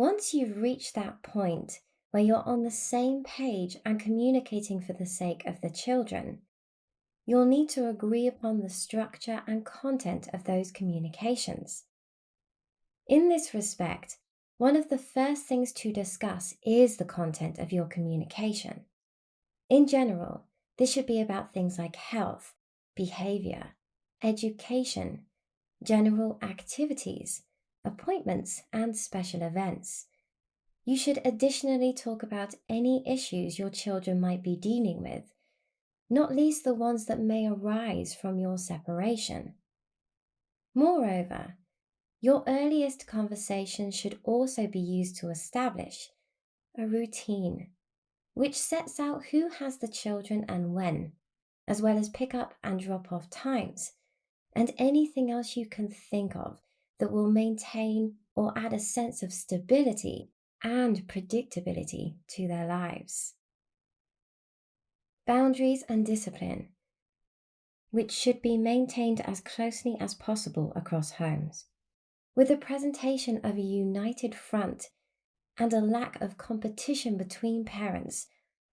Once you've reached that point where you're on the same page and communicating for the sake of the children, you'll need to agree upon the structure and content of those communications. In this respect, one of the first things to discuss is the content of your communication. In general, this should be about things like health, behavior, education, general activities, appointments, and special events. You should additionally talk about any issues your children might be dealing with, not least the ones that may arise from your separation. Moreover, your earliest conversation should also be used to establish a routine, which sets out who has the children and when, as well as pick up and drop off times, and anything else you can think of that will maintain or add a sense of stability and predictability to their lives. Boundaries and discipline, which should be maintained as closely as possible across homes, with the presentation of a united front and a lack of competition between parents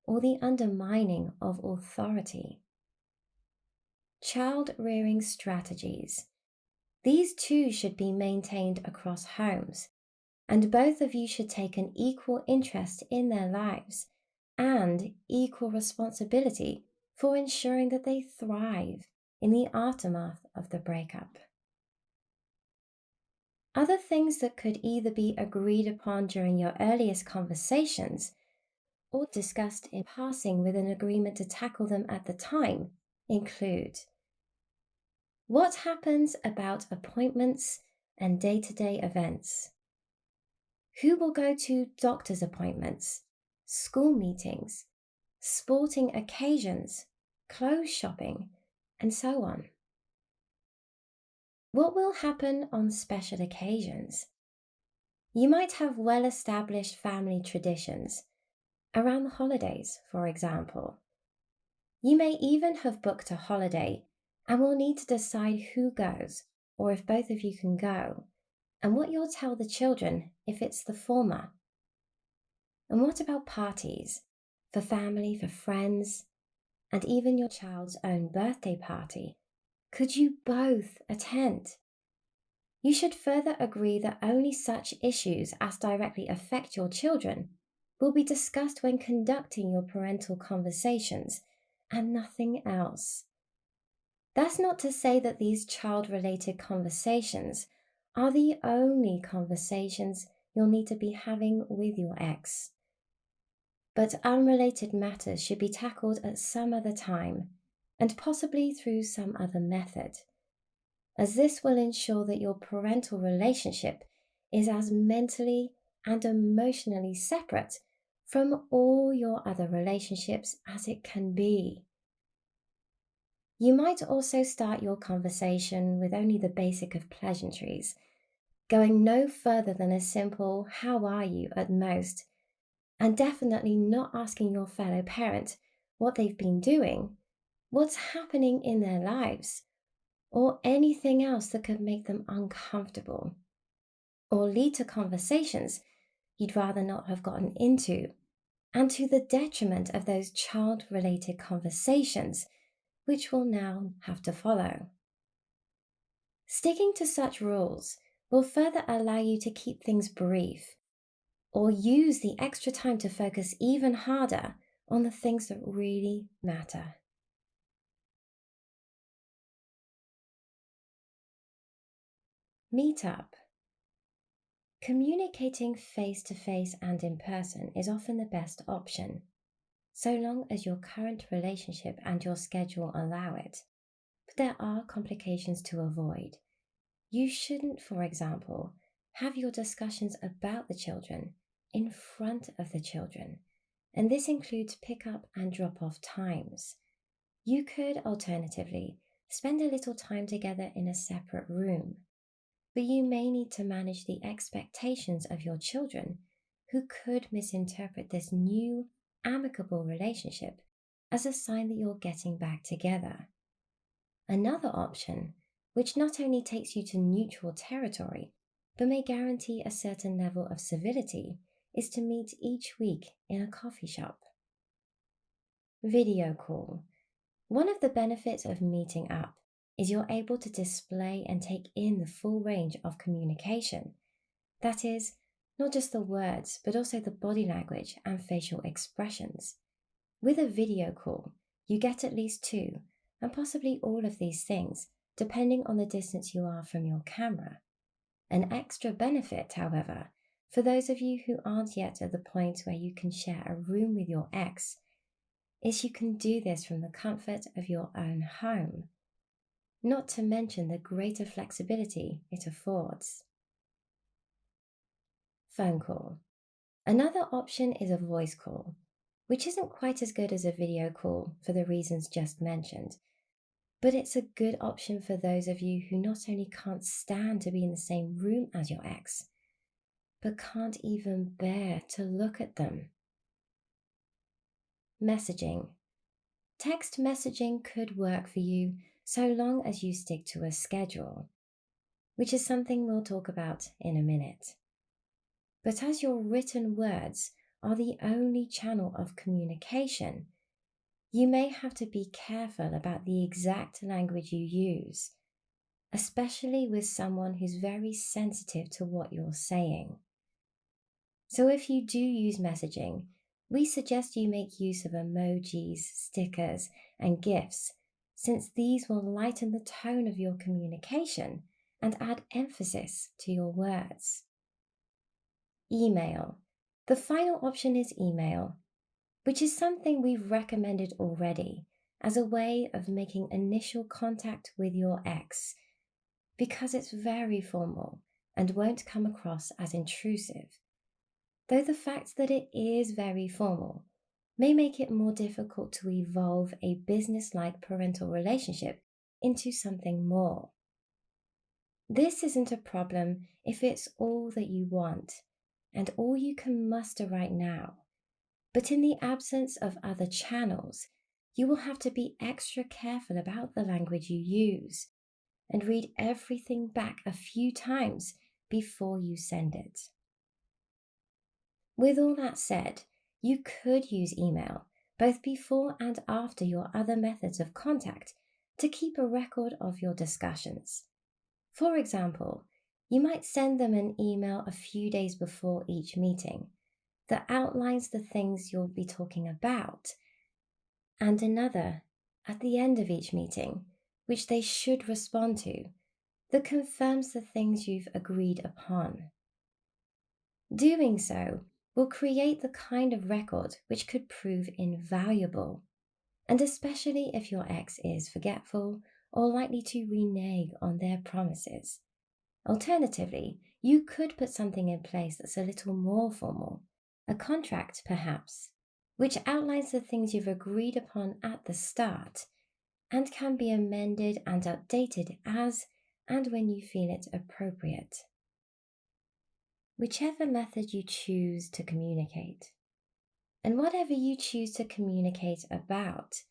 or the undermining of authority. Child rearing strategies. These too should be maintained across homes, and both of you should take an equal interest in their lives and equal responsibility for ensuring that they thrive in the aftermath of the breakup. Other things that could either be agreed upon during your earliest conversations or discussed in passing with an agreement to tackle them at the time include: what happens about appointments and day-to-day events? Who will go to doctor's appointments, school meetings, sporting occasions, clothes shopping, and so on? What will happen on special occasions? You might have well-established family traditions around the holidays, for example. You may even have booked a holiday and will need to decide who goes or if both of you can go, and what you'll tell the children if it's the former. And what about parties? For family, for friends, and even your child's own birthday party? Could you both attend? You should further agree that only such issues as directly affect your children will be discussed when conducting your parental conversations and nothing else. That's not to say that these child-related conversations are the only conversations you'll need to be having with your ex. But unrelated matters should be tackled at some other time and possibly through some other method, as this will ensure that your parental relationship is as mentally and emotionally separate from all your other relationships as it can be. You might also start your conversation with only the basic of pleasantries, going no further than a simple "how are you" at most, and definitely not asking your fellow parent what they've been doing, what's happening in their lives, or anything else that could make them uncomfortable, or lead to conversations you'd rather not have gotten into, and to the detriment of those child-related conversations which will now have to follow. Sticking to such rules will further allow you to keep things brief, or use the extra time to focus even harder on the things that really matter. Meetup. Communicating face-to-face and in person is often the best option, so long as your current relationship and your schedule allow it. But there are complications to avoid. You shouldn't, for example, have your discussions about the children in front of the children, and this includes pick-up and drop-off times. You could alternatively spend a little time together in a separate room, but you may need to manage the expectations of your children, who could misinterpret this new, amicable relationship as a sign that you're getting back together. Another option, which not only takes you to neutral territory, but may guarantee a certain level of civility, is to meet each week in a coffee shop. Video call. One of the benefits of meeting up is you're able to display and take in the full range of communication. That is, not just the words, but also the body language and facial expressions. With a video call, you get at least two, and possibly all of these things, depending on the distance you are from your camera. An extra benefit, however, for those of you who aren't yet at the point where you can share a room with your ex, is you can do this from the comfort of your own home, not to mention the greater flexibility it affords. Phone call. Another option is a voice call, which isn't quite as good as a video call for the reasons just mentioned, but it's a good option for those of you who not only can't stand to be in the same room as your ex, but can't even bear to look at them. Messaging. Text messaging could work for you so long as you stick to a schedule, which is something we'll talk about in a minute. But as your written words are the only channel of communication, you may have to be careful about the exact language you use, especially with someone who's very sensitive to what you're saying. So if you do use messaging, we suggest you make use of emojis, stickers, and GIFs, since these will lighten the tone of your communication and add emphasis to your words. Email. The final option is email, which is something we've recommended already as a way of making initial contact with your ex, because it's very formal and won't come across as intrusive, though the fact that it is very formal may make it more difficult to evolve a business-like parental relationship into something more. This isn't a problem if it's all that you want and all you can muster right now, but in the absence of other channels, you will have to be extra careful about the language you use and read everything back a few times before you send it. With all that said, you could use email both before and after your other methods of contact to keep a record of your discussions. For example, you might send them an email a few days before each meeting that outlines the things you'll be talking about, and another at the end of each meeting, which they should respond to, that confirms the things you've agreed upon. Doing so will create the kind of record which could prove invaluable, and especially if your ex is forgetful or likely to renege on their promises. Alternatively, you could put something in place that's a little more formal, a contract perhaps, which outlines the things you've agreed upon at the start and can be amended and updated as and when you feel it appropriate. Whichever method you choose to communicate, and whatever you choose to communicate about,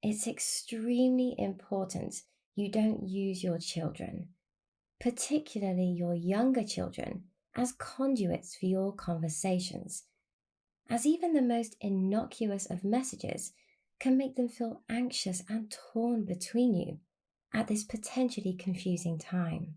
it's extremely important you don't use your children, particularly your younger children, as conduits for your conversations, as even the most innocuous of messages can make them feel anxious and torn between you at this potentially confusing time.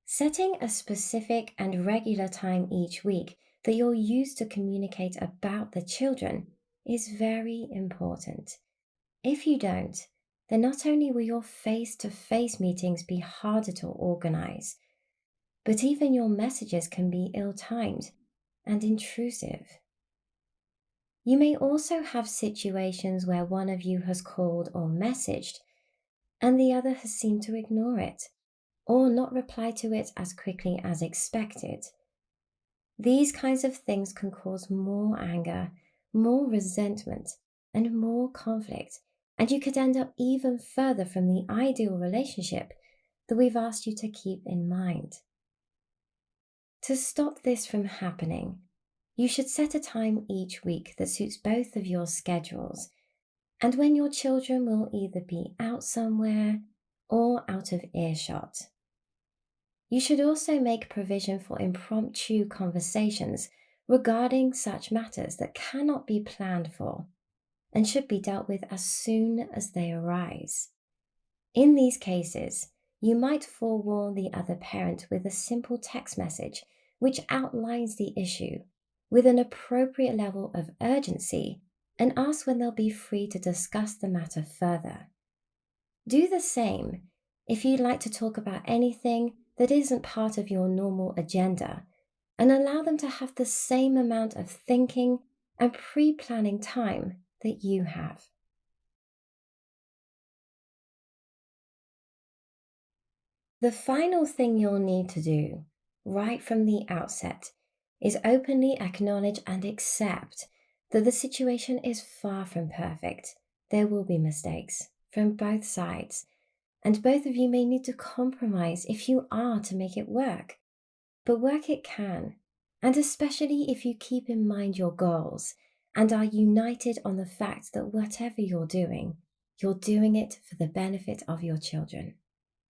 Setting a specific and regular time each week that you'll use to communicate about the children is very important. If you don't, then not only will your face-to-face meetings be harder to organize, but even your messages can be ill-timed and intrusive. You may also have situations where one of you has called or messaged and the other has seemed to ignore it or not reply to it as quickly as expected. These kinds of things can cause more anger, more resentment, and more conflict, and you could end up even further from the ideal relationship that we've asked you to keep in mind. To stop this from happening, you should set a time each week that suits both of your schedules, and when your children will either be out somewhere or out of earshot. You should also make provision for impromptu conversations regarding such matters that cannot be planned for and should be dealt with as soon as they arise. In these cases, you might forewarn the other parent with a simple text message which outlines the issue with an appropriate level of urgency and ask when they'll be free to discuss the matter further. Do the same if you'd like to talk about anything that isn't part of your normal agenda, and allow them to have the same amount of thinking and pre planning time that you have. The final thing you'll need to do, right from the outset, is openly acknowledge and accept that the situation is far from perfect. There will be mistakes from both sides, and both of you may need to compromise if you are to make it work. But work it can, and especially if you keep in mind your goals and are united on the fact that whatever you're doing it for the benefit of your children.